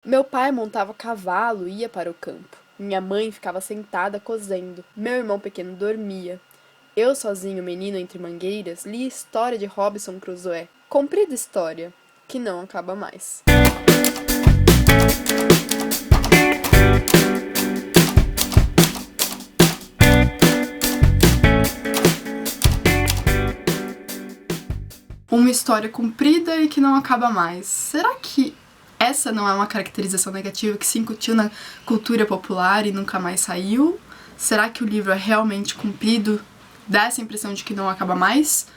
Meu pai montava cavalo e ia para o campo. Minha mãe ficava sentada cozendo. Meu irmão pequeno dormia. Eu, sozinho, menino entre mangueiras, li a história de Robinson Crusoe. Comprida história, que não acaba mais. Uma história comprida e que não acaba mais. Será que essa não é uma caracterização negativa que se incutiu na cultura popular e nunca mais saiu? Será que o livro é realmente comprido? Dá essa impressão de que não acaba mais?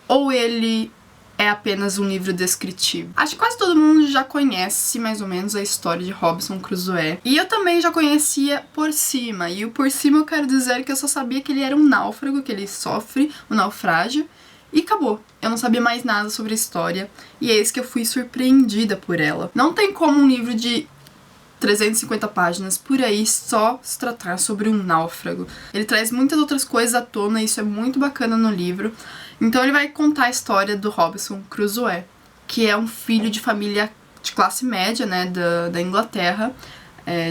Ou ele é apenas um livro descritivo? Acho que quase todo mundo já conhece mais ou menos a história de Robinson Crusoe. E eu também já conhecia por cima. E o por cima eu quero dizer que eu só sabia que ele era um náufrago, que ele sofre um naufrágio. E acabou. Eu não sabia mais nada sobre a história. E é isso que eu fui surpreendida por ela. Não tem como um livro de 350 páginas por aí só se tratar sobre um náufrago. Ele traz muitas outras coisas à tona e isso é muito bacana no livro. Então ele vai contar a história do Robinson Crusoe, que é um filho de família de classe média, né, da Inglaterra,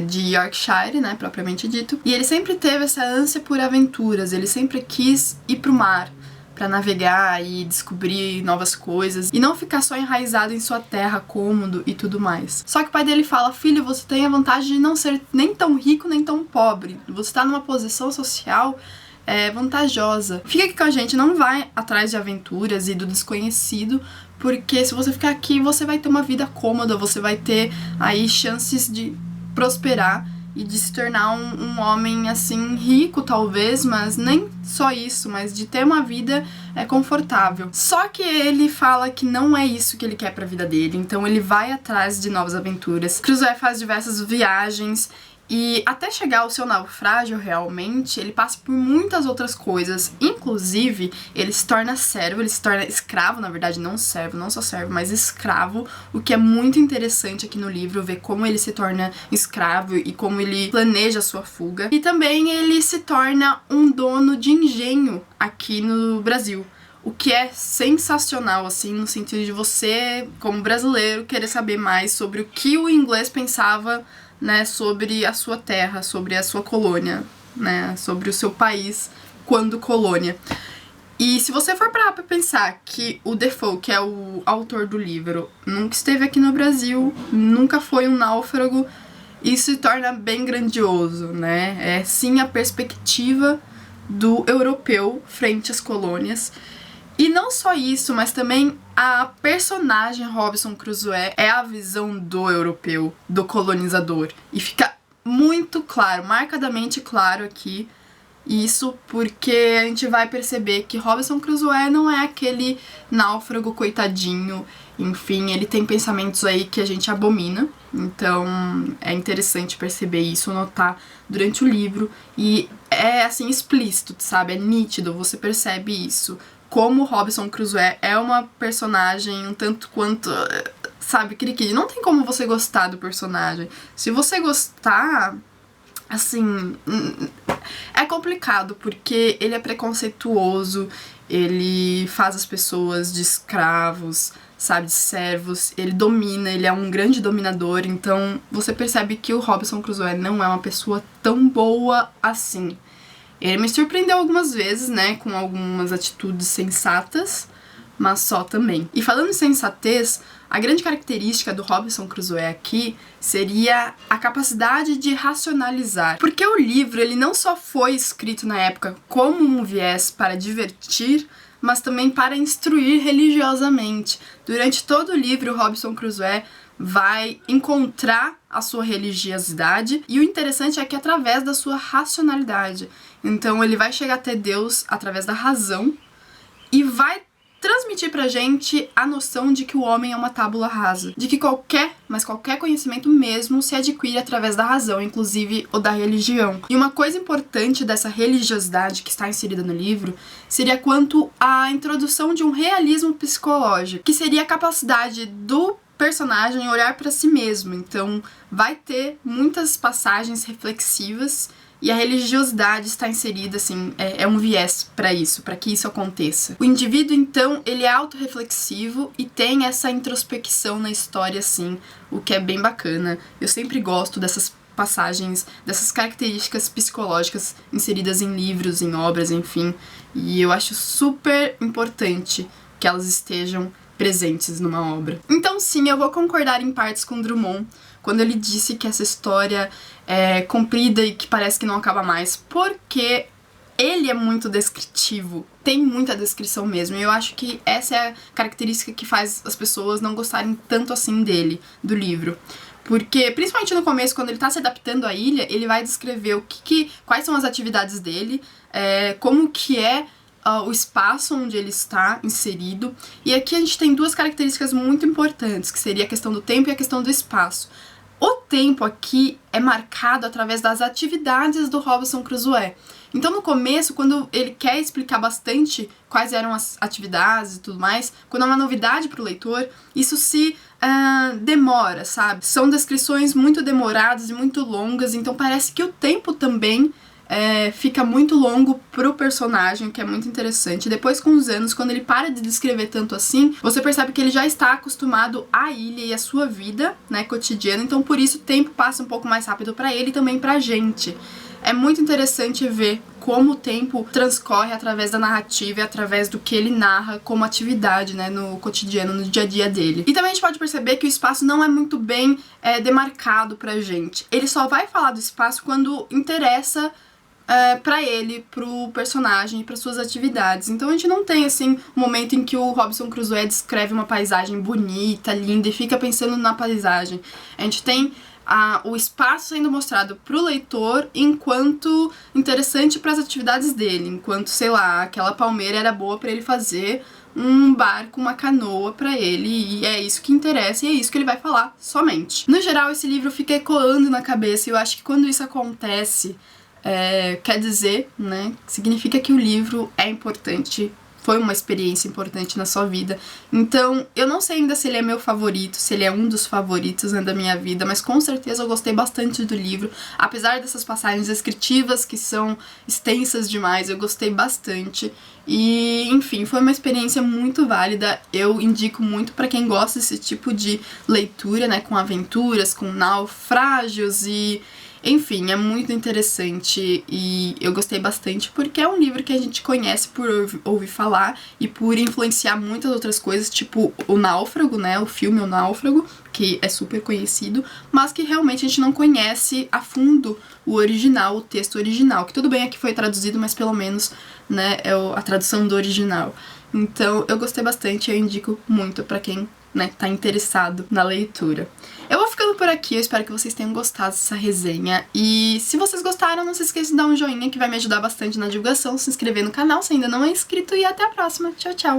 de Yorkshire, né, propriamente dito. E ele sempre teve essa ânsia por aventuras, ele sempre quis ir pro mar pra navegar e descobrir novas coisas e não ficar só enraizado em sua terra, cômodo e tudo mais. Só que o pai dele fala: filho, você tem a vantagem de não ser nem tão rico nem tão pobre. Você tá numa posição social vantajosa. Fica aqui com a gente, não vai atrás de aventuras e do desconhecido, porque se você ficar aqui, você vai ter uma vida cômoda, você vai ter aí chances de prosperar e de se tornar um homem, assim, rico, talvez, mas nem só isso, mas de ter uma vida confortável. Só que ele fala que não é isso que ele quer pra vida dele, então ele vai atrás de novas aventuras. Crusoe faz diversas viagens e até chegar ao seu naufrágio, realmente, ele passa por muitas outras coisas. Inclusive, ele se torna servo, ele se torna escravo, na verdade, não servo, não só servo, mas escravo, o que é muito interessante aqui no livro, ver como ele se torna escravo e como ele planeja a sua fuga. E também ele se torna um dono de engenho aqui no Brasil. O que é sensacional, assim, no sentido de você, como brasileiro, querer saber mais sobre o que o inglês pensava, né, sobre a sua terra, sobre a sua colônia, né, sobre o seu país quando colônia. E se você for parar pra pensar que o Defoe, que é o autor do livro, nunca esteve aqui no Brasil, nunca foi um náufrago, isso se torna bem grandioso, né? É sim a perspectiva do europeu frente às colônias. E não só isso, mas também a personagem Robinson Crusoe é a visão do europeu, do colonizador. E fica muito claro, marcadamente claro aqui, isso porque a gente vai perceber que Robinson Crusoe não é aquele náufrago coitadinho, enfim, ele tem pensamentos aí que a gente abomina. Então é interessante perceber isso, notar durante o livro. E é assim explícito, sabe? É nítido, você percebe isso. Como Robinson Crusoe é uma personagem um tanto quanto, sabe, cri-cri. Não tem como você gostar do personagem. Se você gostar, assim, é complicado, porque ele é preconceituoso, ele faz as pessoas de escravos, sabe, de servos, ele domina, ele é um grande dominador, então você percebe que o Robinson Crusoe não é uma pessoa tão boa assim. Ele me surpreendeu algumas vezes, né, com algumas atitudes sensatas, mas só também. E falando em sensatez, a grande característica do Robinson Crusoe aqui seria a capacidade de racionalizar. Porque o livro, ele não só foi escrito na época como um viés para divertir, mas também para instruir religiosamente. Durante todo o livro, o Robinson Crusoe vai encontrar a sua religiosidade, e o interessante é que através da sua racionalidade. Então ele vai chegar até Deus através da razão e vai transmitir pra gente a noção de que o homem é uma tábula rasa, de que qualquer conhecimento mesmo se adquire através da razão, inclusive o da religião. E uma coisa importante dessa religiosidade que está inserida no livro seria quanto à introdução de um realismo psicológico, que seria a capacidade do personagem olhar para si mesmo. Então vai ter muitas passagens reflexivas E a religiosidade está inserida, assim, é um viés para que isso aconteça. O indivíduo, então, ele é autorreflexivo e tem essa introspecção na história, assim, o que é bem bacana. Eu sempre gosto dessas passagens, dessas características psicológicas inseridas em livros, em obras, enfim. E eu acho super importante que elas estejam presentes numa obra. Então, sim, eu vou concordar em partes com Drummond quando ele disse que essa história é comprida e que parece que não acaba mais, porque ele é muito descritivo, tem muita descrição mesmo, e eu acho que essa é a característica que faz as pessoas não gostarem tanto assim dele, do livro. Porque, principalmente no começo, quando ele tá se adaptando à ilha, ele vai descrever quais são as atividades dele, como que é o espaço onde ele está inserido. E aqui a gente tem duas características muito importantes, que seria a questão do tempo e a questão do espaço. O tempo aqui é marcado através das atividades do Robinson Crusoe. Então, no começo, quando ele quer explicar bastante quais eram as atividades e tudo mais, quando é uma novidade para o leitor, isso se demora, sabe? São descrições muito demoradas e muito longas, então parece que o tempo também fica muito longo pro personagem, o que é muito interessante. Depois, com os anos, quando ele para de descrever tanto assim, você percebe que ele já está acostumado à ilha e à sua vida, né, cotidiana, então por isso o tempo passa um pouco mais rápido pra ele e também pra gente. É muito interessante ver como o tempo transcorre através da narrativa e através do que ele narra como atividade, né, no cotidiano, no dia a dia dele. E também a gente pode perceber que o espaço não é muito bem demarcado pra gente. Ele só vai falar do espaço quando interessa pra ele, pro personagem e para suas atividades. Então a gente não tem, assim, um momento em que o Robinson Crusoe descreve uma paisagem bonita, linda e fica pensando na paisagem. A gente tem o espaço sendo mostrado pro leitor enquanto interessante para as atividades dele, enquanto, sei lá, aquela palmeira era boa para ele fazer um barco, uma canoa pra ele, e é isso que interessa e é isso que ele vai falar somente. No geral, esse livro fica ecoando na cabeça e eu acho que quando isso acontece, quer dizer, né, significa que o livro é importante, foi uma experiência importante na sua vida. Então, eu não sei ainda se ele é meu favorito, se ele é um dos favoritos, né, da minha vida, mas com certeza eu gostei bastante do livro. Apesar dessas passagens descritivas que são extensas demais, eu gostei bastante. E, enfim, foi uma experiência muito válida. Eu indico muito pra quem gosta desse tipo de leitura, né, com aventuras, com naufrágios e... Enfim, é muito interessante e eu gostei bastante porque é um livro que a gente conhece por ouvir falar e por influenciar muitas outras coisas, tipo O Náufrago, né, o filme O Náufrago, que é super conhecido, mas que realmente a gente não conhece a fundo o original, o texto original, que tudo bem aqui foi traduzido, mas pelo menos, né, é a tradução do original. Então eu gostei bastante e eu indico muito pra quem, né, tá interessado na leitura. Eu vou ficando por aqui, eu espero que vocês tenham gostado dessa resenha. E se vocês gostaram, não se esqueça de dar um joinha que vai me ajudar bastante na divulgação, se inscrever no canal se ainda não é inscrito e até a próxima. Tchau, tchau!